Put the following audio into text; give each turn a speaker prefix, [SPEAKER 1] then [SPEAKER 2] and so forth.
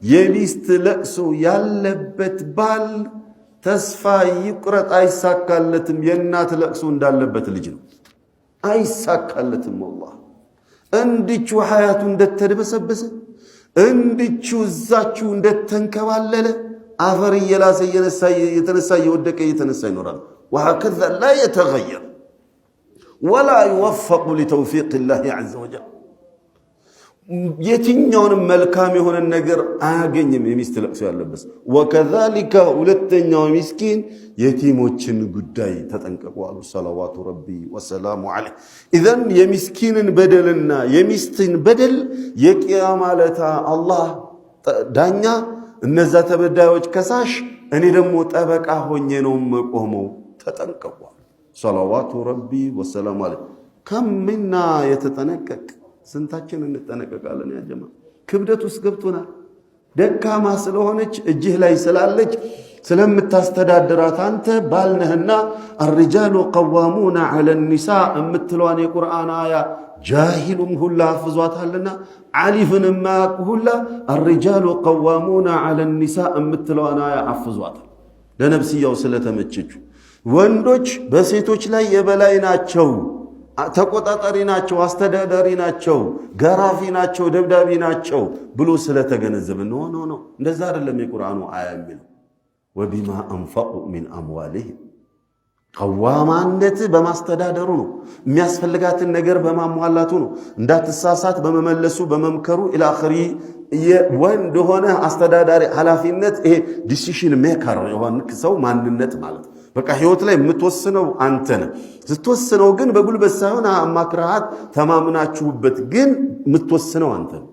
[SPEAKER 1] የሚስት ለቅሶ ያለበት ባል ተስፋ ይቁረጥ አይሳካለትም። የእናት ለቅሶ እንዳለበት ልጅ ነው። አይሳካለትም። ወላሂ እንድቹ ሐያቱ እንደተደበሰበሰ እንድቹ እዛችሁ እንደተንከባለለ አፈር እየላሰ የተነሳ እየወደቀ እየተነሳ ይኖራል። وهكذا لا يتغير ولا يوفق لتوفيق الله عز وجل የትኛውንም መልካም የሆነ ነገር አያገኝም የሚስት ለቅሶ ያለበት። وكذلك ሁለተኛው ምስኪን የቲሞችን ጉዳይ ተጠንቀቁ አሉ ሰለዋቱ ረቢ ወሰላሙ ዐለይሂ። ኢዘን የምስኪንን በደልና የሚስትን በደል የቂያማ ዕለት አላህ ዳኛ፣ እነዛ ተበዳዮች ከሳሽ፣ እኔ ደግሞ ጠበቃ ሆኜ ነው መቆመው። ተጠንቀቁ ሰለዋቱ ረቢ ወሰላሙ ዐለይሂ። ከምና የተጠነቀቅ ስንታችን እንጠነቀቃለን? ያ ጀማ ክብደት ውስጥ ገብቶናል። ደካማ ስለሆነች እጅህ ላይ ስላለች ስለምታስተዳድራት አንተ ባልነህና الرجال قوامون على النساء እምትለዋን የቁርአን አያ ጃሂሉም ሁላ አፍዟታልና ዓሊፍን ማያውቅ ሁላ الرجال قوامون على النساء እምትለዋን አያ አፍዟታል። ለነብስያው ስለተመቸችው ወንዶች በሴቶች ላይ የበላይ ናቸው፣ ተቆጣጣሪ ናቸው፣ አስተዳዳሪ ናቸው፣ ገራፊ ናቸው፣ ደብዳቢ ናቸው ብሎ ስለተገነዘበ ነው። እንደዛ አይደለም የቁርአኑ አያ የሚለው። ወቢማ አንፈቁ ሚን አምዋሊሂም ቀዋማነት በማስተዳደሩ ነው። የሚያስፈልጋትን ነገር በማሟላቱ ነው። እንዳትሳሳት በመመለሱ በመምከሩ ኢላኺሪ ወንድ ሆነ አስተዳዳሪ ኃላፊነት ይሄ ዲሲሽን ሜከር የሆነ ሰው ማንነት ማለት በቃ ህይወት ላይ የምትወስነው አንተ ነህ። ስትወስነው ግን በጉልበት ሳይሆን አማክራሃት ተማምናችሁበት ግን የምትወስነው አንተ ነህ።